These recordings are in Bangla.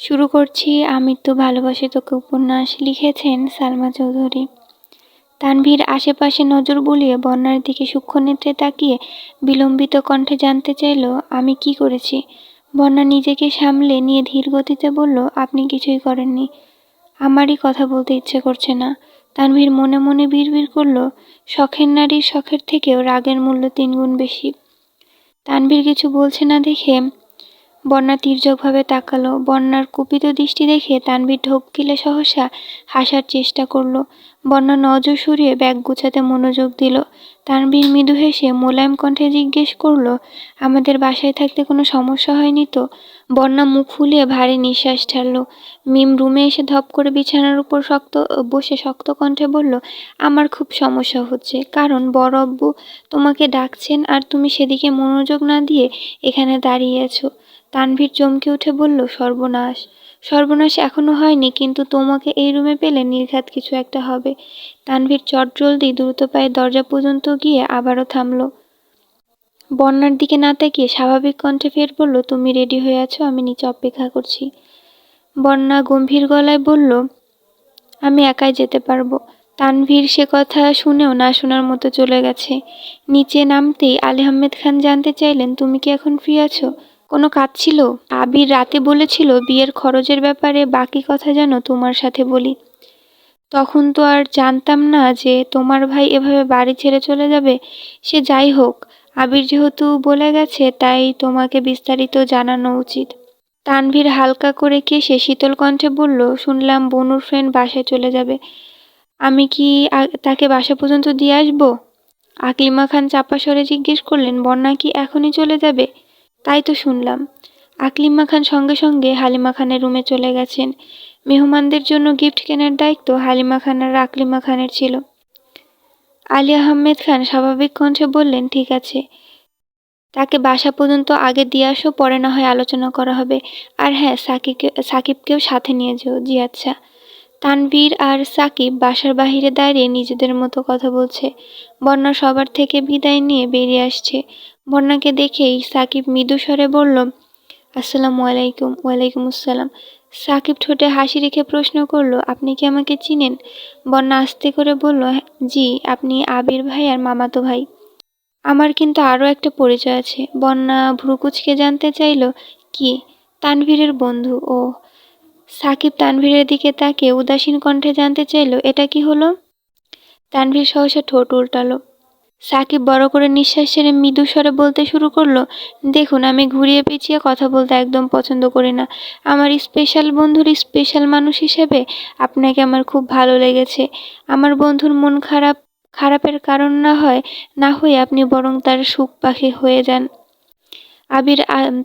শুরু করছি আমৃত্যু ভালোবাসি তোকে উপন্যাস। লিখেছেন সালমা চৌধুরী। তানভীর আশেপাশে নজর বুলিয়ে বন্যার দিকে সূক্ষ্ম নেত্রে তাকিয়ে বিলম্বিত কণ্ঠে জানতে চাইল, আমি কি করেছি? বন্যা নিজেকে সামলে নিয়ে ধীর গতিতে বলল, আপনি কিছুই করেননি। আমারই কথা বলতে ইচ্ছে করছে না। তানভীর মনে মনে বিড়বিড় করল, শখের নারীর শখের থেকেও রাগের মূল্য 3 গুণ বেশি। তানভীর কিছু বলছে না দেখে বন্যা তির্যকভাবে তাকালো। বন্যার কুপিত দৃষ্টি দেখে তানভীর ঢোক গিলে সহসা হাসার চেষ্টা করল। বন্যা নজর সরিয়ে ব্যাগ গুছাতে মনোযোগ দিল। তানভীর মৃদু হেসে মোলায়েম কণ্ঠে জিজ্ঞেস করল, আমাদের বাসায় থাকতে কোনো সমস্যা হয়নি তো? বন্যা মুখ ফুলিয়ে ভারী নিঃশ্বাস ছাড়ল। মিম রুমে এসে ধপ করে বিছানার উপর বসে শক্ত কণ্ঠে বলল, আমার খুব সমস্যা হচ্ছে, কারণ বড় আব্বু তোমাকে ডাকছেন আর তুমি সেদিকে মনোযোগ না দিয়ে এখানে দাঁড়িয়ে আছো। তানভীর চমকে উঠে বলল, সর্বনাশ। সর্বনাশ এখনো হয়নি, কিন্তু তোমাকে এই রুমে পেলে নির্ঘাত কিছু একটা হবে। তানভীর চটজলদি দ্রুত পায়ে দরজা পর্যন্ত গিয়ে আবারও থামল। বন্যার দিকে না তাকিয়ে স্বাভাবিক কণ্ঠে ফের বলল, তুমি রেডি হয়ে আছো, আমি নিচে অপেক্ষা করছি। বন্যা গম্ভীর গলায় বলল, আমি একাই যেতে পারবো। তানভীর সে কথা শুনেও না শোনার মতো চলে গেছে। নিচে নামতেই আলী আহমেদ খান জানতে চাইলেন, তুমি কি এখন ফ্রি আছো? কোনো কাজ ছিল? আবির রাতে বলেছিল বিয়ের খরচের ব্যাপারে বাকি কথা যেন তোমার সাথে বলি। তখন তো আর জানতাম না যে তোমার ভাই এভাবে বাড়ি ছেড়ে চলে যাবে। সে যাই হোক, আবির যেহেতু বলে গেছে তাই তোমাকে বিস্তারিত জানানো উচিত। তানভীর হালকা করে কেশে শীতল কণ্ঠে বলল, শুনলাম বনুর ফ্রেন্ড বাসায় চলে যাবে। আমি কি তাকে বাসা পর্যন্ত দিয়ে আসবো? আকলিমা খান চাপা স্বরে জিজ্ঞেস করলেন, বন্যা কি এখনই চলে যাবে? তাই তো শুনলাম। আকলিমা খান সঙ্গে সঙ্গে হালিমা খানের রুমে চলে গেছেন। মেহমানদের জন্য গিফট কেনার দায়িত্ব হালিমা খান আর আকলিমা খানের ছিল। আলী আহমেদ খান স্বাভাবিক কণ্ঠে বললেন, ঠিক আছে, তাকে বাসা পর্যন্ত আগে দিয়ে আসো, পরে না হয় আলোচনা করা হবে। আর হ্যাঁ, সাকিবকেও সাথে নিয়ে যেও। জি আচ্ছা। তানভীর আর সাকিব বাসার বাহিরে দাঁড়িয়ে নিজেদের মতো কথা বলছে। বন্যা সবার থেকে বিদায় নিয়ে বেরিয়ে আসছে। বন্যাকে দেখেই সাকিব মৃদু স্বরে বলল, আসসালামু আলাইকুম। ওয়ালাইকুম আসসালাম। সাকিব ঠোঁটে হাসি রেখে প্রশ্ন করল, আপনি কি আমাকে চিনেন? বন্যা আস্তে করে বলল, জি, আপনি আবির ভাই আর মামাতো ভাই। আমার কিন্তু আরও একটা পরিচয় আছে। বন্যা ভ্রুকুচকে জানতে চাইল, কি? তানভীরের বন্ধু। ও। সাকিব তানভীরের দিকে তাকিয়ে উদাসীন কণ্ঠে জানতে চাইল, এটা কি হলো? তানভীর সহসা ঠোঁট উল্টালো। সাকিব বড় করে নিঃশ্বাস ছেড়ে মৃদু স্বরে বলতে শুরু করলো, দেখুন, আমি ঘুরিয়ে পেঁচিয়ে কথা বলতে একদম পছন্দ করি না। আমার স্পেশাল বন্ধুর স্পেশাল মানুষ হিসেবে আপনাকে আমার খুব ভালো লেগেছে। আমার বন্ধুর মন খারাপের কারণ না হয়ে আপনি বরং তার সুখ পাখি হয়ে যান।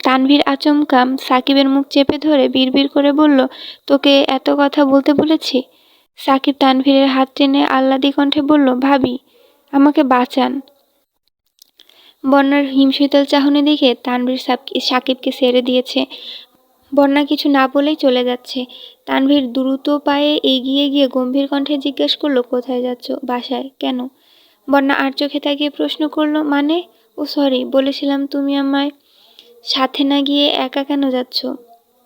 তানভীর আচমকা সাকিবের মুখ চেপে ধরে বিড়বিড় করে বলল, তোকে এত কথা বলতে বলেছি? সাকিব তানভীরের হাত টেনে আহ্লাদি কণ্ঠে বলল, ভাবি, আমাকে বাঁচান। বন্যার হিমশীতল চাহনি দেখে তানভীর সাকিবকে ছেড়ে দিয়েছে। বন্যা কিছু না বলেই চলে যাচ্ছে। তানভীর দ্রুত পায়ে এগিয়ে গিয়ে গম্ভীর কণ্ঠে জিজ্ঞেস করলো, কোথায় যাচ্ছ? বাসায়। কেন? বন্যা আর চোখে তাকিয়ে প্রশ্ন করলো, মানে? ও সরি, বলেছিলাম তুমি আমায় সাথে না গিয়ে একা কেন যাচ্ছ?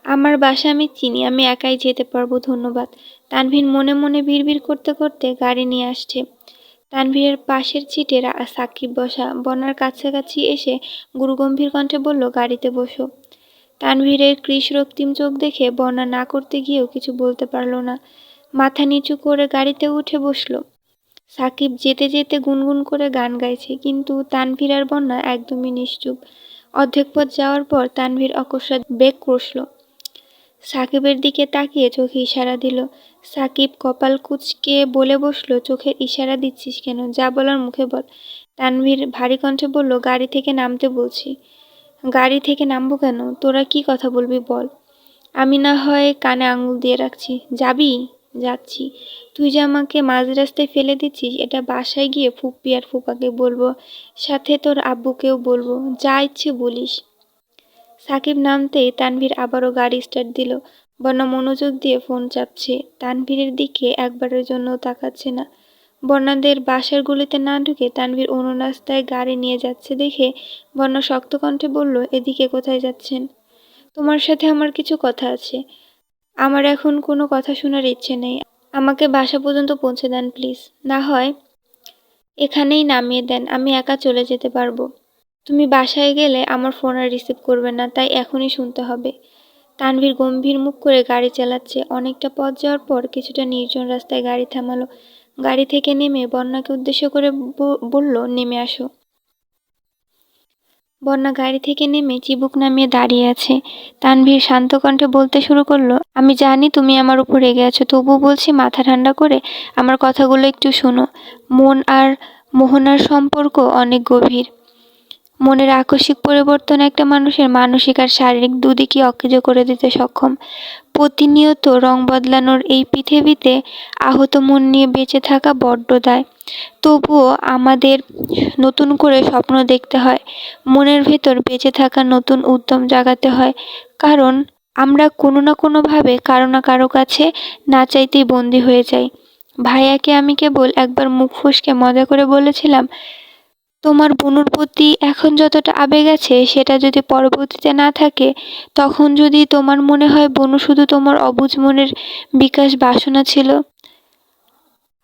আমার বাসা আমি চিনি, আমি একাই যেতে পারবো, ধন্যবাদ। তানভীর মনে মনে বিড়বিড় করতে করতে গাড়ি নিয়ে আসছে। তানভীরের পাশের সিটে সাকিব বসা। বন্যার কাছাকাছি এসে গুরুগম্ভীর কণ্ঠে বলল, গাড়িতে বসো। তানভীরের কৃশরক্তিম চোখ দেখে বন্যা না করতে গিয়েও কিছু বলতে পারল না। মাথা নিচু করে গাড়িতে উঠে বসল। সাকিব যেতে যেতে গুনগুন করে গান গাইছে, কিন্তু তানভীর আর বন্যা একদমই নিশ্চুপ। অর্ধেক পথ যাওয়ার পর তানভীর অকস্মাৎ ব্রেক কষল। সাকিবের দিকে তাকিয়ে চোখে ইশারা দিল। সাকিব কপাল কুঁচকে বলে বসল, চোখের ইশারা দিচ্ছিস কেন? যা বলার মুখে বল। তানভীর ভারী কণ্ঠে বলল, গাড়ি থেকে নামতে বলছি। গাড়ি থেকে নামবো কেন? তোরা কি কথা বলবি বল। আমি না হয় কানে আঙুল দিয়ে রাখছি। যাবি? যাচ্ছি। তুই যে আমাকে মাঝ রাস্তায় ফেলে দিচ্ছিস, এটা বাসায় গিয়ে ফুপ্পি আর ফুপাকে বলবো, সাথে তোর আব্বুকেও বলবো। যা ইচ্ছে বলিস। সাকিব নামতেই তানভীর আবারও গাড়ি স্টার্ট দিল। বন্যা মনোযোগ দিয়ে ফোন চাপছে। তানভীরের দিকে একবারের জন্য তাকাচ্ছে না। বন্যাদের বাসার গলিতে না ঢুকে তানভীর অন্য রাস্তায় গাড়ি নিয়ে যাচ্ছে দেখে বন্যা শক্ত কণ্ঠে বলল, এদিকে কোথায় যাচ্ছেন? তোমার সাথে আমার কিছু কথা আছে। আমার এখন কোনো কথা শোনার ইচ্ছে নেই। আমাকে বাসা পর্যন্ত পৌঁছে দেন প্লিজ। না হয় এখানেই নামিয়ে দেন, আমি একা চলে যেতে পারবো। তুমি বাসায় গেলে আমার ফোন আর রিসিভ করবে না, তাই এখনই শুনতে হবে। তানভীর গম্ভীর মুখ করে গাড়ি চালাচ্ছে। অনেকটা পথ যাওয়ার পর কিছুটা নির্জন রাস্তায় গাড়ি থামালো। গাড়ি থেকে নেমে বন্যাকে উদ্দেশ্য করে বলল, নেমে আসো। বন্যা গাড়ি থেকে নেমে চিবুক নামিয়ে দাঁড়িয়ে আছে। তানভীর শান্ত কণ্ঠে বলতে শুরু করলো, আমি জানি তুমি আমার উপর রেগে আছো, তবু বলছি মাথা ঠান্ডা করে আমার কথাগুলো একটু শোনো। মন আর মোহনার সম্পর্ক অনেক গভীর। মনের আকস্মিক পরিবর্তন একটা মানুষের মানসিক আর শারীরিক দুদিকই অকেজ করে দিতে সক্ষম। প্রতিনিয়ত রং বদলানোর এই পৃথিবীতে আহত মন নিয়ে বেঁচে থাকা বড্ড দায়। তবুও আমাদের নতুন করে স্বপ্ন দেখতে হয়, মনের ভেতর বেঁচে থাকা নতুন উদ্যম জাগাতে হয়। কারণ আমরা কোনো না কোনোভাবে কারো না কারো কাছে না চাইতেই বন্দী হয়ে যাই। ভাইয়াকে আমি কেবল একবার মুখ ফসকে মজা করে বলেছিলাম, তোমার বনুর প্রতি এখন যতটা আবেগ আছে সেটা যদি পরবর্তীতে না থাকে, তখন যদি তোমার মনে হয় বনু শুধু তোমার অবুঝ মনের বিকাশ বাসনা ছিল।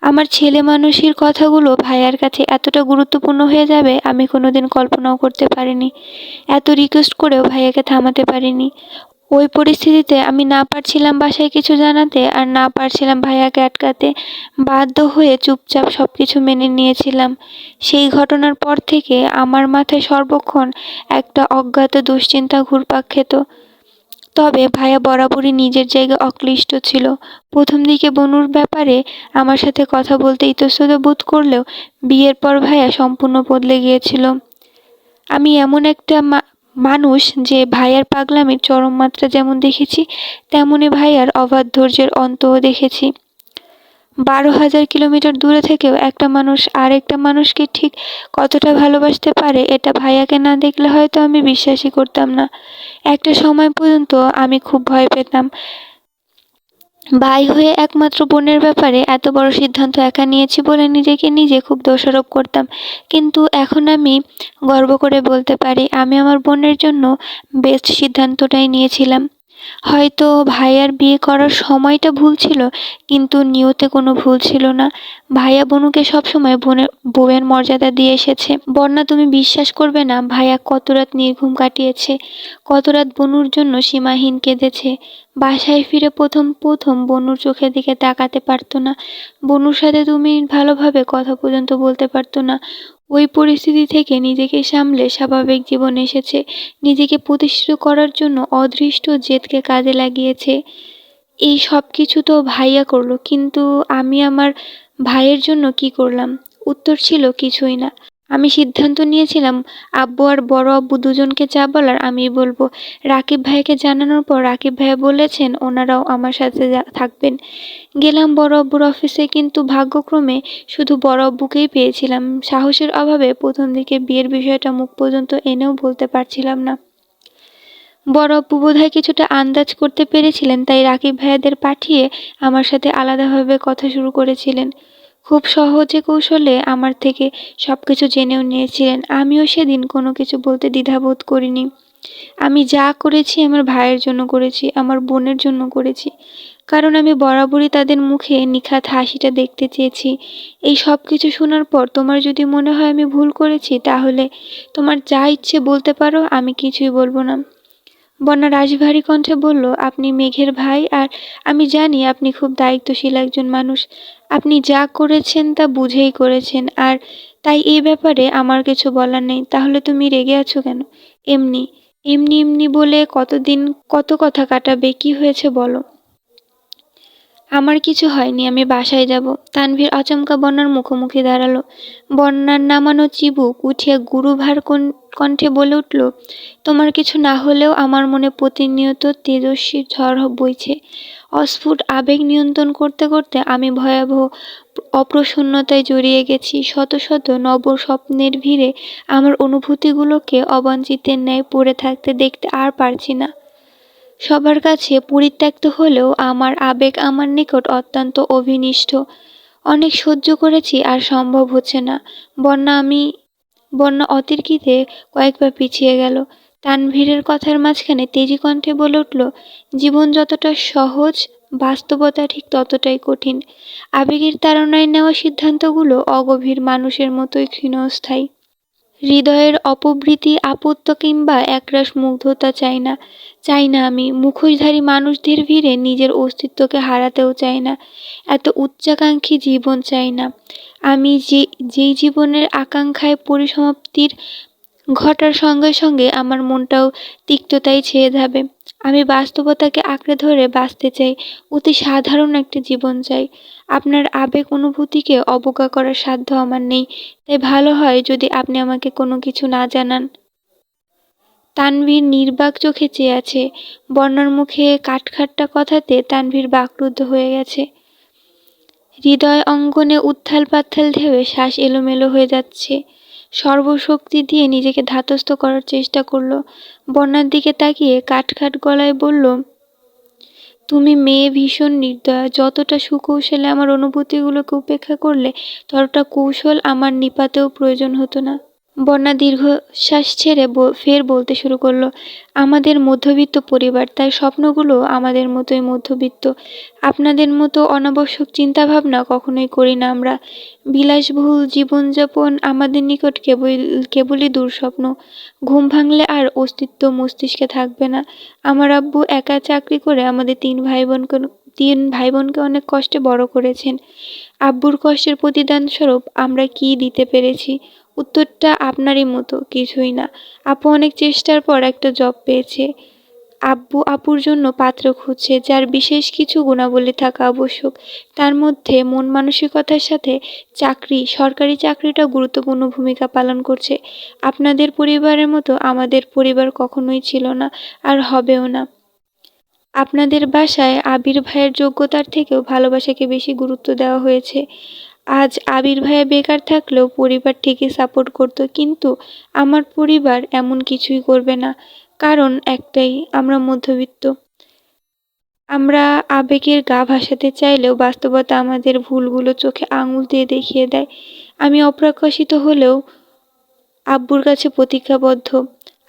আমার ছেলে মানুষের কথাগুলো ভাইয়ার কাছে এতটা গুরুত্বপূর্ণ হয়ে যাবে আমি কোনোদিন কল্পনাও করতে পারিনি। এত রিকোয়েস্ট করেও ভাইয়াকে থামাতে পারিনি। ওই পরিস্থিতিতে আমি না পারছিলাম বাসায় কিছু জানাতে, আর না পারছিলাম ভাইয়াকে আটকাতে। বাধ্য হয়ে চুপচাপ সবকিছু মেনে নিয়েছিলাম। সেই ঘটনার পর থেকে আমার মাথায় সর্বক্ষণ একটা অজ্ঞাত দুশ্চিন্তা ঘুরপাক খেত। তবে ভাইয়া বরাবরই নিজের জায়গায় অক্লিষ্ট ছিল। প্রথম দিকে বনুর ব্যাপারে আমার সাথে কথা বলতে ইতস্তত বোধ করলেও বিয়ের পর ভাইয়া সম্পূর্ণ বদলে গিয়েছিল। আমি এমন একটা মানুষ যে ভাইয়ার পাগলামির চরম মাত্রা যেমন দেখেছি, তেমনি ভাইয়ার অবাধ ধৈর্যের অন্তও দেখেছি। 12,000 কিলোমিটার দূরে থেকেও একটা মানুষ আরেকটা মানুষকে ঠিক কতটা ভালোবাসতে পারে, এটা ভাইয়াকে না দেখলে হয়তো আমি বিশ্বাসই করতাম না। একটা সময় পর্যন্ত আমি খুব ভয় পেতাম। ভাই হয়ে একমাত্র বোনের ব্যাপারে এত বড় সিদ্ধান্ত একা নিয়েছি বলে নিজেকে নিজে খুব দোষারোপ করতাম। কিন্তু এখন আমি গর্ব করে বলতে পারি, আমি আমার বোনের জন্য বেস্ট সিদ্ধান্তটাই নিয়েছিলাম। হয়তো ভাইয়ার বিয়ে করার সময়টা ভুল ছিল, কিন্তু নিয়তে কোনো ভুল ছিল না। ভাইয়া বনুকে সবসময় বউয়ের মর্যাদা দিয়ে এসেছে। বন্যা, তুমি বিশ্বাস করবে না ভাইয়া কত রাত নির্ঘুম কাটিয়েছে, কত রাত বনুর জন্য সীমাহীন কেঁদেছে। বাসায় ফিরে প্রথম প্রথম বনুর চোখের দিকে তাকাতে পারতো না। বনুর সাথে 2 মিনিট ভালোভাবে কথা পর্যন্ত বলতে পারতো না। ওই পরিস্থিতি থেকে নিজেকে সামলে স্বাভাবিক জীবনে এসেছে। নিজেকে প্রতিষ্ঠিত করার জন্য অদৃষ্ট জেদকে কাজে লাগিয়েছে। এই সব কিছু তো ভাইয়া করলো, কিন্তু আমি আমার ভাইয়ের জন্য কি করলাম? উত্তর ছিল কিছুই না। আমি সিদ্ধান্ত নিয়েছিলাম আব্বু আর বড় আব্বু দুজনকে যা বলার আমিই বলবো। রাকিব ভাইয়াকে জানানোর পর রাকিব ভাইয়া বলেছেন ওনারাও আমার সাথে থাকবেন। গেলাম বড় আব্বুর অফিসে, কিন্তু ভাগ্যক্রমে শুধু বড় আব্বুকেই পেয়েছিলাম। সাহসের অভাবে প্রথম দিকে বিয়ের বিষয়টা মুখ পর্যন্ত এনেও বলতে পারছিলাম না। বড় আব্বু বোধহয় কিছুটা আন্দাজ করতে পেরেছিলেন, তাই রাকিব ভাইয়াদের পাঠিয়ে আমার সাথে আলাদাভাবে কথা শুরু করেছিলেন। খুব সহজে কৌশলে আমার থেকে সবকিছু জেনেও নিয়েছিলেন। আমিও সেদিন কোনো কিছু বলতে দ্বিধাবোধ করিনি। আমি যা করেছি আমার ভাইয়ের জন্য করেছি, আমার বোনের জন্য করেছি। কারণ আমি বরাবরই তাদের মুখে নিখাত হাসিটা দেখতে চেয়েছি। এই সব কিছু শোনার পর তোমার যদি মনে হয় আমি ভুল করেছি, তাহলে তোমার যা ইচ্ছে বলতে পারো, আমি কিছুই বলবো না। বন্যা রাশভারী কণ্ঠে বলল, আপনি মেঘের ভাই, আর আমি জানি আপনি খুব দায়িত্বশীল একজন মানুষ। আপনি যা করেছেন তা বুঝেই করেছেন, আর তাই এই ব্যাপারে আমার কিছু বলার নেই। তাহলে তুমি রেগে আছো কেন? এমনি এমনি এমনি বলে কতদিন কত কথা কাটাবে, কি হয়েছে বলো? আমার কিছু হয়নি, আমি বাসায় যাব। তানভীর আচমকা বন্যার মুখোমুখি দাঁড়ালো। বন্যার নামানো চিবুক উঠিয়ে গুরুভার কণ্ঠে বলে উঠল, তোমার কিছু না হলেও আমার মনে প্রতিনিয়ত তেজস্বী ঝড় বইছে। অস্ফুট আবেগ নিয়ন্ত্রণ করতে করতে আমি ভয়াবহ অপ্রসন্নতায় জড়িয়ে গেছি। শত শত নব স্বপ্নের ভিড়ে আমার অনুভূতিগুলোকে অবাঞ্ছিতের ন্যায় পড়ে থাকতে দেখতে আর পারছি না। সবার কাছে পরিত্যক্ত হলেও আমার আবেগ আমার নিকট অত্যন্ত অভিনিষ্ঠ। অনেক সহ্য করেছি, আর সম্ভব হচ্ছে না। বন্যা অতির্কিতে কয়েকবার পিছিয়ে গেল। তানভীরের কথার মাঝখানে তেজি কণ্ঠে বলে উঠল, জীবন যতটা সহজ, বাস্তবতা ঠিক ততটাই কঠিন। আবেগের তাড়নায় নেওয়া সিদ্ধান্তগুলো অগভীর মানুষের মতোই ক্ষীণস্থায়ী। হৃদয়ের অপবৃতি, আপত্ত কিংবা একরাশ মুগ্ধতা চাই না আমি। মুখোশধারী মানুষদের ভিড়ে নিজের অস্তিত্বকে হারাতেও চাই না। এত উচ্চাকাঙ্ক্ষী জীবন চাই না আমি, যেই জীবনের আকাঙ্ক্ষায় পরিসমাপ্তির ঘটার সঙ্গে সঙ্গে আমার মনটাও তিক্ততায় ছেয়ে যাবে। আমি বাস্তবতাকে আঁকড়ে ধরে বাঁচতে চাই, অতি সাধারণ একটা জীবন চাই। আপনার আবেগ অনুভূতিকে অবজ্ঞা করার সাধ্য আমার নেই, তাই ভালো হয় যদি আপনি আমাকে কোনো কিছু না জানান। তানভীর নির্বাক চোখে চেয়ে আছে। বন্যার মুখে কাঠখাট্টা কথাতে তানভীর বাকরুদ্ধ হয়ে গেছে। হৃদয় অঙ্গনে উত্থাল পাত্থাল ঢেউয়ে শ্বাস এলোমেলো হয়ে যাচ্ছে। সর্বশক্তি দিয়ে নিজেকে ধাতস্থ করার চেষ্টা করলো। বন্যার দিকে তাকিয়ে কাঠখাট গলায় বলল, তুমি মেয়ে ভীষণ নির্দয়া। যতটা সুকৌশলে আমার অনুভূতিগুলোকে উপেক্ষা করলে, ততটা কৌশল আমার নিপাতেও প্রয়োজন হতো না। বন্যা দীর্ঘশ্বাস ছেড়ে ফের বলতে শুরু করলো, আমাদের মধ্যবিত্ত পরিবার, তাই স্বপ্নগুলো আমাদের মতোই মধ্যবিত্ত। আপনাদের মতো অনাবশ্যক চিন্তাভাবনা কখনোই করি না আমরা। বিলাসবহুল জীবনযাপন আমাদের নিকট কেবলই দুঃস্বপ্ন। ঘুম ভাঙলে আর অস্তিত্ব মস্তিষ্কে থাকবে না। আমার আব্বু একা চাকরি করে আমাদের তিন ভাই বোনকে অনেক কষ্টে বড় করেছেন। আব্বুর কষ্টের প্রতিদান স্বরূপ আমরা কি দিতে পেরেছি? উত্তরটা আপনারই মতো, কিছুই না। আপু অনেক চেষ্টার পর একটা জব পেয়েছে। আব্বু আপুর জন্য পাত্র খুঁজছে, যার বিশেষ কিছু গুণাবলী থাকা আবশ্যক। তার মধ্যে মন মানসিকতার সাথে সরকারি চাকরিটা গুরুত্বপূর্ণ ভূমিকা পালন করছে। আপনাদের পরিবারের মতো আমাদের পরিবার কখনোই ছিল না, আর হবেও না। আপনাদের বাসায় আবির ভাইয়ের যোগ্যতার থেকেও ভালোবাসাকে বেশি গুরুত্ব দেওয়া হয়েছে। আজ আবির ভাইয়া বেকার থাকলেও পরিবার ঠিকই সাপোর্ট করত, কিন্তু আমার পরিবার এমন কিছুই করবে না। কারণ একটাই, আমরা মধ্যবিত্ত। আমরা আবেগের গা ভাসাতে চাইলেও বাস্তবতা আমাদের ভুলগুলো চোখে আঙুল দিয়ে দেখিয়ে দেয়। আমি অপ্রকাশিত হলেও আব্বুর কাছে প্রতিজ্ঞাবদ্ধ।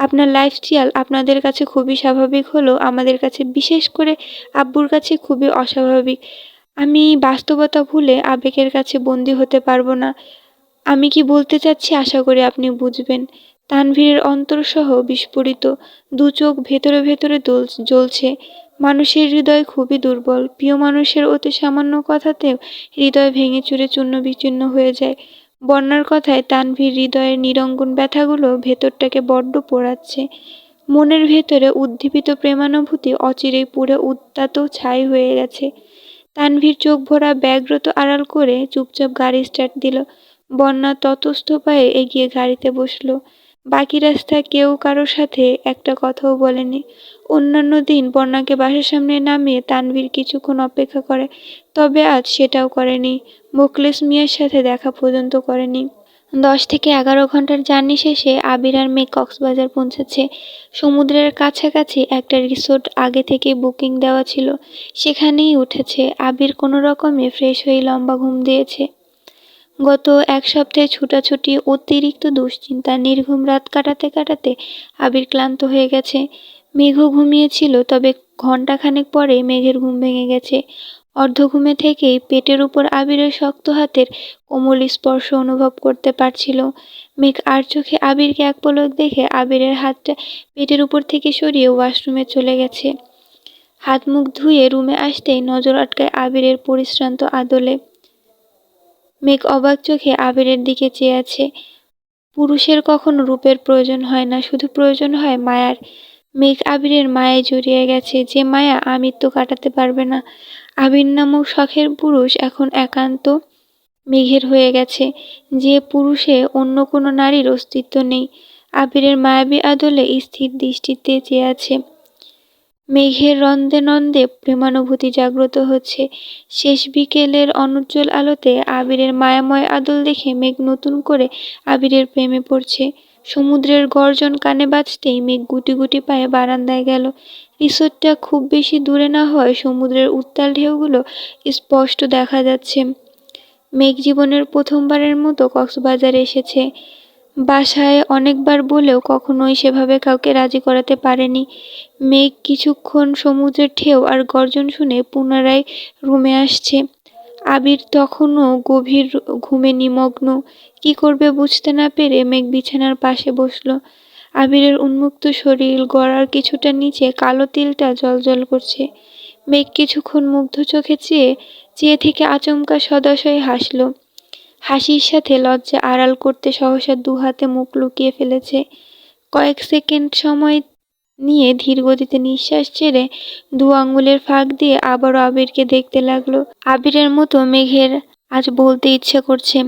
আপনার লাইফস্টাইল আপনাদের কাছে খুবই স্বাভাবিক হলেও আমাদের কাছে, বিশেষ করে আব্বুর কাছে, খুবই অস্বাভাবিক। আমি বাস্তবতা ভুলে আবেগের কাছে বন্দী হতে পারবো না। আমি কি বলতে চাচ্ছি আশা করি আপনি বুঝবেন। তানভীরের অন্তরসহ বিস্ফোরিত, দু চোখ ভেতরে ভেতরে জ্বলছে। মানুষের হৃদয় খুবই দুর্বল। প্রিয় মানুষের অতি সামান্য কথাতেও হৃদয় ভেঙে চুরে চূর্ণ বিচূর্ণ হয়ে যায়। বন্যার কথায় তানভীর হৃদয়ের নিরঙ্গন ব্যথাগুলো ভেতরটাকে বড্ড পোড়াচ্ছে। মনের ভেতরে উদ্দীপিত প্রেমানুভূতি অচিরেই পুড়ে উত্তাত ছাই হয়ে গেছে। তানভীর চোখ ভরা ব্যগ্রত আড়াল করে চুপচাপ গাড়ি স্টার্ট দিল। বন্যা ততস্থ পায়ে এগিয়ে গাড়িতে বসল। বাকি রাস্তা কেউ কারোর সাথে একটা কথাও বলেনি। অন্যান্য দিন বন্যাকে বাসার সামনে নামিয়ে তানভীর কিছুক্ষণ অপেক্ষা করে, তবে আজ সেটাও করেনি। মোখলেস মিয়ার সাথে দেখা পর্যন্ত করেনি। 10 থেকে 11 ঘন্টার জার্নি শেষে আবির আর মেঘ কক্সবাজার পৌঁছেছে। সমুদ্রের কাছাকাছি একটা রিসোর্ট আগে থেকে বুকিং দেওয়া ছিল, সেখানেই উঠেছে। আবির কোনো রকমে ফ্রেশ হয়ে লম্বা ঘুম দিয়েছে। গত এক সপ্তাহে ছুটাছুটি, অতিরিক্ত দুশ্চিন্তা, নির্ঘুম রাত কাটাতে কাটাতে আবির ক্লান্ত হয়ে গেছে। মেঘও ঘুমিয়েছিল, তবে ঘণ্টাখানেক পরে মেঘের ঘুম ভেঙে গেছে। অর্ধঘুমে থেকেই পেটের উপর আবিরের শক্ত হাতের কোমল স্পর্শ অনুভব করতে পারছিল। মেঘ আর চোখে আবিরকে এক পলক দেখে আবিরের হাতটা পেটের উপর থেকে সরিয়ে ওয়াশরুমে চলে গেছে। হাত মুখ ধুয়ে রুমে আসতেই নজর আটকায় আবিরের পরিশ্রান্ত আদলে। মেঘ অবাক চোখে আবিরের দিকে চেয়ে আছে। পুরুষের কখনো রূপের প্রয়োজন হয় না, শুধু প্রয়োজন হয় মায়ার। মেঘ আবিরের মায়ায় জড়িয়ে গেছে, যে মায়া আমৃত্যু কাটাতে পারবে না। আবির নামক শখের পুরুষ এখন একান্ত মেঘের হয়ে গেছে, যে পুরুষে অন্য কোনো নারীর অস্তিত্ব নেই। আবিরের মায়াবী আদলে স্থির দৃষ্টিতে চেয়ে আছে। মেঘের রন্দে নন্দে প্রেমানুভূতি জাগ্রত হচ্ছে। শেষ বিকেলের অনুজ্জ্বল আলোতে আবিরের মায়াময় আদল দেখে মেঘ নতুন করে আবিরের প্রেমে পড়ছে। সমুদ্রের গর্জন কানে বাজতেই মেঘ গুটি গুটি পায়ে বারান্দায় গেল। রিসোর্টটা খুব বেশি দূরে না হওয়ায় সমুদ্রের উত্তাল ঢেউগুলো স্পষ্ট দেখা যাচ্ছে। মেঘ জীবনের প্রথমবারের মতো কক্সবাজারে এসেছে। বাসায় অনেকবার বলেও কখনোই সেভাবে কাউকে রাজি করাতে পারেনি। মেঘ কিছুক্ষণ সমুদ্রের ঢেউ আর গর্জন শুনে পুনরায় রুমে আসছে। আবির তখনও গভীর ঘুমে নিমগ্ন। কি করবে বুঝতে না পেরে মেঘ বিছানার পাশে বসল। আবিরের উন্মুক্ত শরীর, গড়ার কিছুটা নিচে কালো তিলটা জ্বলজ্বল করছে। মেঘ কিছুক্ষণ মুগ্ধ চোখে চেয়ে চেয়ে থেকে আচমকা সদয় হাসল। হাসির সাথে লজ্জা আড়াল করতে সহসা দুহাতে মুখ লুকিয়ে ফেলেছে। কয়েক সেকেন্ড সময় নিয়ে ধীর গতিতে নিঃশ্বাস ছেড়ে দু আঙুলের ফাঁক দিয়ে আবারও আবিরকে দেখতে লাগলো। আবিরের মতো মেঘের আজ বলতে ইচ্ছে করছে,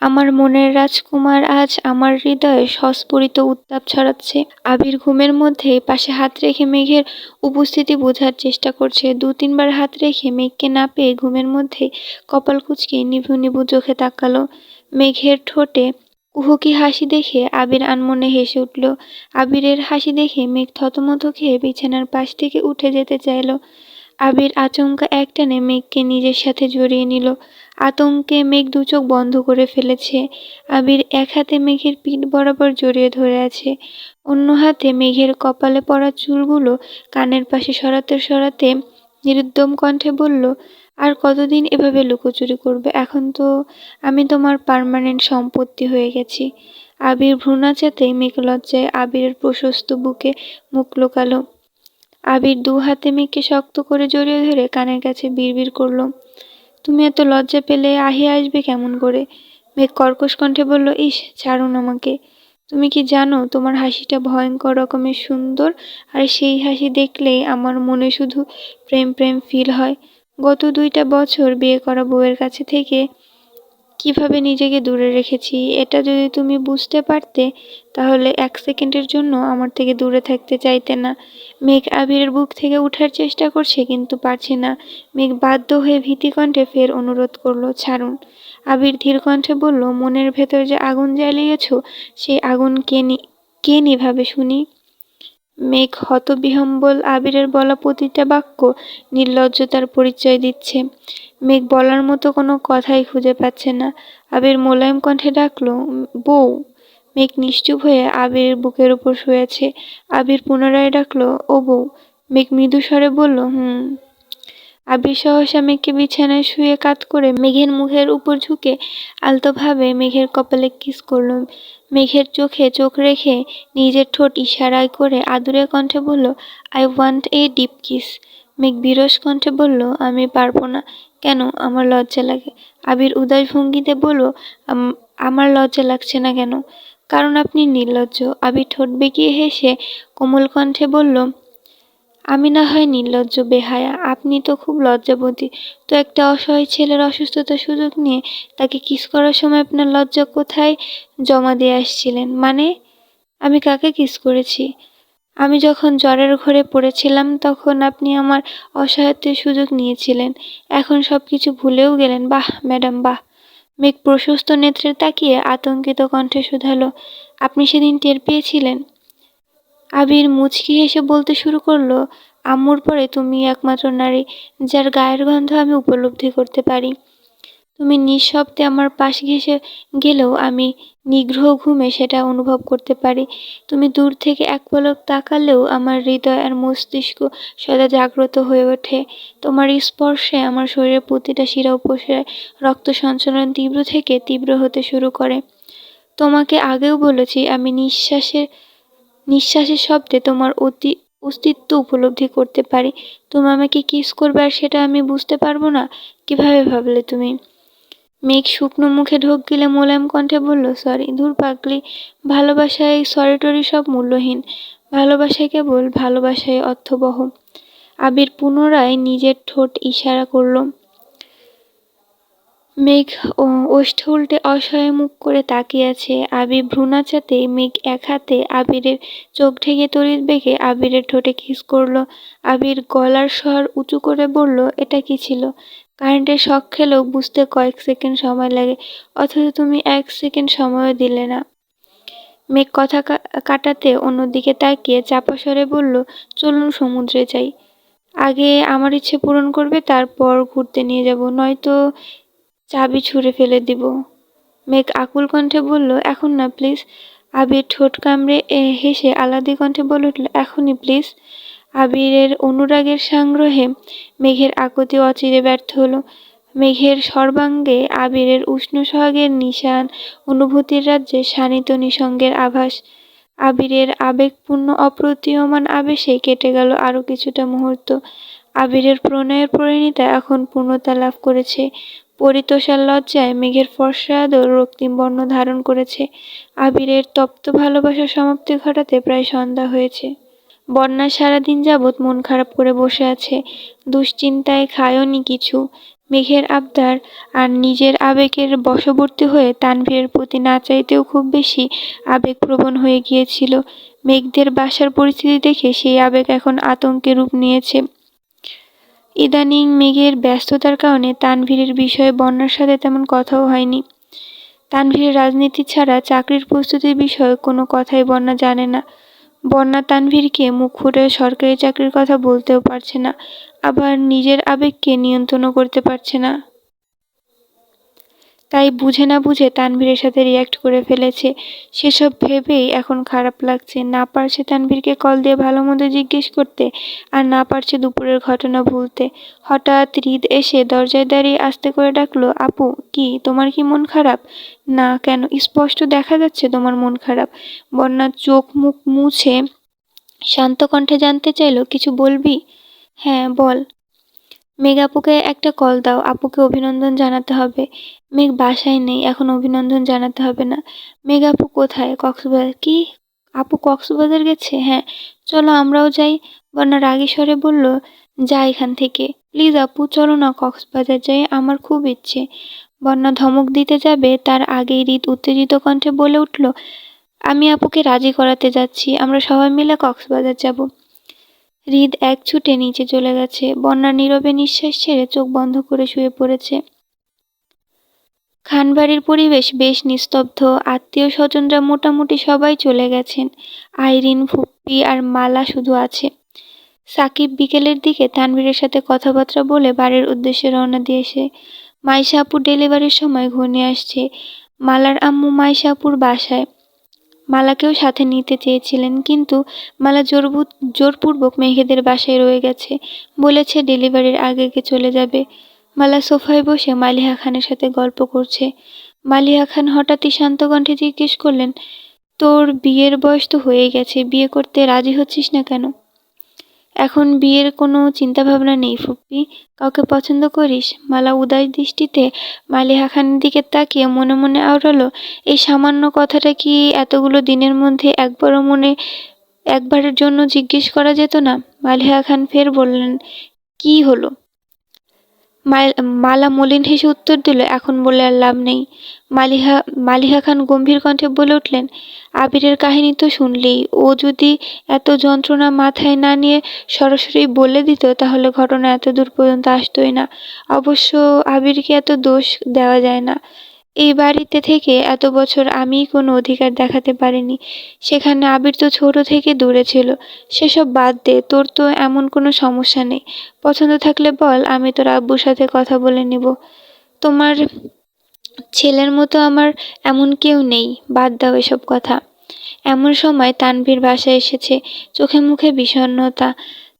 আমার মনের রাজকুমার আজ আমার হৃদয়ে সস্ফুরিত উত্তাপ ছড়াচ্ছে। আবির ঘুমের মধ্যেই পাশে হাত রেখে মেঘের উপস্থিতি বোঝার চেষ্টা করছে। ২-৩ বার হাত রেখে মেঘকে না পেয়ে ঘুমের মধ্যেই কপাল কুঁচকে নিভু নিভু চোখে তাকালো। মেঘের ঠোঁটে কুহুকি হাসি দেখে আবির আনমনে হেসে উঠল। আবিরের হাসি দেখে মেঘ থতমত খেয়ে বিছানার পাশ থেকে উঠে যেতে চাইল। আবির আচমকা একটানে মেঘকে নিজের সাথে জড়িয়ে নিল। আতঙ্কে মেঘ দুচোখ বন্ধ করে ফেলেছে। আবির এক হাতে মেঘের পিঠ বরাবর জড়িয়ে ধরে আছে, অন্য হাতে মেঘের কপালে পড়া চুলগুলো কানের পাশে সরাতে সরাতে নিরুদ্যম কণ্ঠে বলল, আর কতদিন এভাবে লুকোচুরি করবে? এখন তো আমি তোমার পার্মানেন্ট সম্পত্তি হয়ে গেছি। আবির ভ্রু নাচাতেই মেঘ লজ্জায় আবিরের প্রশস্ত বুকে মুখ লুকালো। আবির দু হাতে মেঘকে শক্ত করে জড়িয়ে ধরে কানের কাছে বিড়বিড় করল, তুমি এত লজ্জা পেলে আহিয়া আসবে কেমন করে? মেঘ কর্কশ কণ্ঠে বলল, ইস, ছাড়ুন আমাকে। তুমি কি জানো তোমার হাসিটা ভয়ঙ্কর রকমের সুন্দর, আর সেই হাসি দেখলেই আমার মনে শুধু প্রেম প্রেম ফিল হয়। গত 2টা বছর বিয়ে করা বউয়ের কাছে থেকে কিভাবে নিজেকে দূরে রেখেছি, এটা যদি তুমি বুঝতে পারতে তাহলে 1 সেকেন্ডের জন্য আমার থেকে দূরে থাকতে চাইতে না। মেঘ আবিরের বুক থেকে উঠার চেষ্টা করছে কিন্তু পারছে না। মেঘ বাধ্য হয়ে ভীতি কণ্ঠে ফের অনুরোধ করলো, ছাড়ুন। আবির ধীর কণ্ঠে বলল, মনের ভেতর যে আগুন জ্বালিয়েছ সেই আগুন কে নিভাবে শুনি? মেঘ হতবিহ্বল। আবিরের বলা প্রতিটা বাক্য নির্লজ্জতার পরিচয় দিচ্ছে। মেঘ বলার মতো কোনো কথাই খুঁজে পাচ্ছে না। আবির মোলায়েম কণ্ঠে ডাকলো, বউ। মেঘ নিশ্চুপ হয়ে আবিরের বুকের উপর শুয়েছে। আবির পুনরায় ডাকলো, ও বউ। মেঘ মৃদু স্বরে বলল, হুম। আবির সহসা মেঘকে বিছানায় শুয়ে কাত করে মেঘের মুখের উপর ঝুঁকে আলতোভাবে মেঘের কপালে কিস করল। মেঘের চোখে চোখ রেখে নিজের ঠোঁট ইশারায় করে আদুরে কণ্ঠে বলল, I want a deep kiss. মেঘ বিরস কণ্ঠে বলল, আমি পারবো না। কেন? আমার লজ্জা লাগে। আবির উদাস ভঙ্গিতে বলল, আমার লজ্জা লাগছে না কেন? কারণ আপনি নির্লজ্জ। আবির ঠোঁট বেঁকিয়ে হেসে কোমল কণ্ঠে বলল, আমি না হয় নির্লজ্জ বেহায়া, আপনি তো খুব লজ্জাবতী। তো একটা অসহায় ছেলের অসুস্থতার সুযোগ নিয়ে তাকে কিস করার সময় আপনার লজ্জা কোথায় জমা দিয়ে আসছিলেন? মানে? আমি কাকে কিস করেছি? আমি যখন জ্বরের ঘরে পড়েছিলাম তখন আপনি আমার অসহায়ত্বের সুযোগ নিয়েছিলেন। এখন সবকিছু ভুলেও গেলেন। বাহ ম্যাডাম, বাহ। মেঘ প্রশস্ত নেত্রে তাকিয়ে আতঙ্কিত কণ্ঠে শুধালো, আপনি সেদিন টের পেয়েছিলেন? আবির মুচকি হেসে বলতে শুরু করলো, আম্মুর পরে তুমি একমাত্র নারী যার গায়ের গন্ধ আমি উপলব্ধি করতে পারি। তুমি নিঃশব্দে আমার পাশ ঘেঁষে গেলেও আমি নিগ্রহ ঘুমে সেটা অনুভব করতে পারি। তুমি দূর থেকে এক পলক তাকালেও আমার হৃদয় আর মস্তিষ্ক সদা জাগ্রত হয়ে ওঠে। তোমার স্পর্শে আমার শরীরের প্রতিটা শিরা উপশিরায় রক্ত সঞ্চালন তীব্র থেকে তীব্র হতে শুরু করে। তোমাকে আগেও বলেছি আমি নিঃশ্বাসের শব্দে তোমার অস্তিত্ব উপলব্ধি করতে পারি। তুমি আমাকে কিস করবে আর সেটা আমি বুঝতে পারবো না? কিভাবে ভাবলে তুমি? মেঘ শুকনো মুখে ঢোক গিলে মোলায়েম কণ্ঠে বলল, সরি। ধুর পাগলি, ভালোবাসায় সরি টরি সব মূল্যহীন। ভালোবাসায় কেবল ভালোবাসায় অর্থবহ। আবির পুনরায় নিজের ঠোঁট ইশারা করল। মেঘ ওষ্ঠ উল্টে অসহায় মুখ করে তাকিয়ে আছে। আবির ভ্রু নাচাতেই মেঘ এক হাতে আবিরের চোখ ঢেকে তড়িৎ বেগে আবিরের ঠোঁটে কিস করলো। আবির গলার স্বর উঁচু করে বলল, এটা কি ছিল? কারেন্টের শক খেলেও বুঝতে কয়েক সেকেন্ড সময় লাগে, অথচ তুমি 1 সেকেন্ড সময়ও দিলে না। মেঘ কথা কাটাতে অন্যদিকে তাকিয়ে চাপা স্বরে বলল, চলুন সমুদ্রে যাই। আগে আমার ইচ্ছে পূরণ করবে, তারপর ঘুরতে নিয়ে যাব, নয়তো চাবি ছুঁড়ে ফেলে দিব। মেঘ আকুল কণ্ঠে বলল, এখন না প্লিজ। আবির ঠোঁট কামড়ে হেসে আহ্লাদী কণ্ঠে বলে উঠল, এখনই প্লিজ। আবিরের অনুরাগের সংগ্রহে মেঘের আকুতি অচিরে ব্যর্থ হলো। মেঘের সর্বাঙ্গে আবিরের উষ্ণ সোহাগের নিশান, অনুভূতির রাজ্যে শানিত নিসঙ্গের আভাস। আবিরের আবেগপূর্ণ অপ্রতীয়মান আবেশে কেটে গেল আরো কিছুটা মুহূর্ত। আবিরের প্রণয়ের পরিণীতা এখন পূর্ণতা লাভ করেছে। পরিতোষার লজ্জায় মেঘের ফর্সা আদর রক্তিম বর্ণ ধারণ করেছে। আবিরের তপ্ত ভালোবাসার সমাপ্তি ঘটাতে প্রায় সন্ধ্যা হয়েছে। বন্যা সারাদিন যাবৎ মন খারাপ করে বসে আছে, দুশ্চিন্তায় খায়নি কিছু। মেঘের আবদার আর নিজের আবেগের বশবর্তী হয়ে তানভীরের প্রতি না চাইতেও খুব বেশি আবেগপ্রবণ হয়ে গিয়েছিল। মেঘদের বাসার পরিস্থিতি দেখে সেই আবেগ এখন আতঙ্কে রূপ নিয়েছে। ইদানিং মেঘের ব্যস্ততার কারণে তানভীরের বিষয়ে বন্যার সাথে তেমন কথাও হয়নি। তানভীরের রাজনীতি ছাড়া চাকরির প্রস্তুতির বিষয়ে কোনো কথাই বন্যা জানে না। বন্যা তানভীরকে মুখ ফুটে সরকারি চাকরির কথা বলতেও পারছে না, আবার নিজের আবেগকে নিয়ন্ত্রণও করতে পারছে না। তাই বুঝে না বুঝে তানভীরের সাথে রিয়াক্ট করে ফেলেছে। সেসব ভেবেই এখন খারাপ লাগছে। না পারছে তানভীরকে কল দিয়ে ভালো মন্দ জিজ্ঞেস করতে, আর না পারছে দুপুরের ঘটনা ভুলতে। হঠাৎ হৃদ এসে দরজায় দাঁড়িয়ে আস্তে করে ডাকলো, আপু, কি তোমার কি মন খারাপ? না কেন, স্পষ্ট দেখা যাচ্ছে তোমার মন খারাপ। বন্যার চোখ মুখ মুছে শান্ত কণ্ঠে জানতে চাইলো, কিছু বলবি? হ্যাঁ বল। মেঘ আপুকে একটা কল দাও, আপুকে অভিনন্দন জানাতে হবে। মেঘ বাসায় নেই, এখন অভিনন্দন জানাতে হবে না। মেঘ আপু কোথায়? কক্সবাজার। কি? আপু কক্সবাজার গেছে? হ্যাঁ, চলো আমরাও যাই। বন্যা রাগী স্বরে বলল, যা এখান থেকে প্লিজ আপু, চলো না কক্সবাজার যাই, আমার খুব ইচ্ছে। বন্যা ধমক দিতে যাবে তার আগেই হৃদ উত্তেজিত কণ্ঠে বলে উঠল, আমি আপুকে রাজি করাতে যাচ্ছি, আমরা সবাই মিলে কক্সবাজার যাব। হৃদ এক ছুটে নিচে চলে গেছে। বন্যা নীরবে নিঃশ্বাস ছেড়ে চোখ বন্ধ করে শুয়ে পড়েছে। খানবাড়ির পরিবেশ বেশ নিস্তব্ধ। আত্মীয় স্বজনরা মোটামুটি সবাই চলে গেছেন। আইরিন, ফুপ্পি আর মালা শুধু আছে। সাকিব বিকেলের দিকে তানভীরের সাথে কথাবার্তা বলে বাড়ির উদ্দেশ্যে রওনা দিয়েছে। মাইশা আপুর ডেলিভারির সময় ঘনিয়ে আসছে। মালার আম্মু মাইশা আপুর বাসায়। মালাকেও সাথে নিতে চেয়েছিলেন, কিন্তু মালা জোরপূর্বক মেঘেদের বাসায় রয়ে গেছে। বলেছে ডেলিভারির আগে চলে যাবে। মালা সোফায় বসে মালিহা খানের সাথে গল্প করছে। মালিহা খান হঠাৎই শান্ত কণ্ঠে জিজ্ঞেস করলেন, তোর বিয়ের বয়স তো হয়ে গেছে, বিয়ে করতে রাজি হচ্ছিস না কেন? এখন বিয়ের কোনো চিন্তাভাবনা নেই ফুপ্পি। কাউকে পছন্দ করিস? মালা উদাস দৃষ্টিতে মালিহা খানের দিকে তাকিয়ে মনে মনে আওড়ালো, এই সামান্য কথাটা কি এতগুলো দিনের মধ্যে একবারের জন্য জিজ্ঞেস করা যেত না? মালিহা খান ফের বললেন, কি হলো? মালা মলিন হেসে উত্তর দিল, এখন বলে আর লাভ নেই। মালিহা খান গম্ভীর কণ্ঠে বলে উঠলেন, আবিরের কাহিনী তো শুনলেই, ও যদি এত যন্ত্রণা মাথায় না নিয়ে সরাসরি বলে দিত তাহলে ঘটনা এত দূর পর্যন্ত আসতোই না। অবশ্য আবিরকে এত দোষ দেওয়া যায় না। এই বাড়িতে থেকে এত বছর আমিই কোনো অধিকার দেখাতে পারিনি। সেখানে আবির তো ছোট থেকে দূরে ছিল। সেসব বাদ দে, তোর তো এমন কোনো সমস্যা নেই। পছন্দ থাকলে বল, আমি তোর আব্বুর সাথে কথা বলে নিব। তোমার ছেলের মতো আমার এমন কেউ নেই, বাদ দাও এসব কথা। এমন সময় তানভীর বাসায় এসেছে, চোখে মুখে বিষণ্ণতা।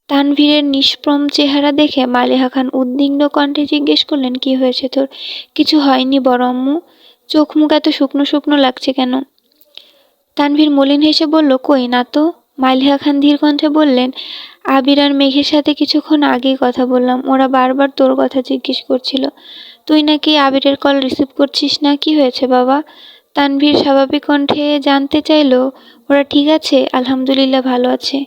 তানভীরের নিষ্প্রম চেহারা দেখে মালিহা খান উদ্বিগ্ন কণ্ঠে জিজ্ঞেস করলেন, কি হয়েছে তোর? কিছু হয়নি বড় আম্মু। চোখ মুখ এত শুকনো শুকনো লাগছে কেন? তানভীর মলিন হেসে বলল, কই না তো। মালিহা খান ধীর কণ্ঠে বললেন, আবির আর মেঘের সাথে কিছুক্ষণ আগেই কথা বললাম, ওরা বারবার তোর কথা জিজ্ঞেস করছিল। তুই নাকি আবিরের কল রিসিভ করছিস না, কি হয়েছে বাবা? তানভীর স্বাভাবিক কণ্ঠে জানতে চাইল, ওরা ঠিক আছে, আলহামদুলিল্লাহ ভালো আছে।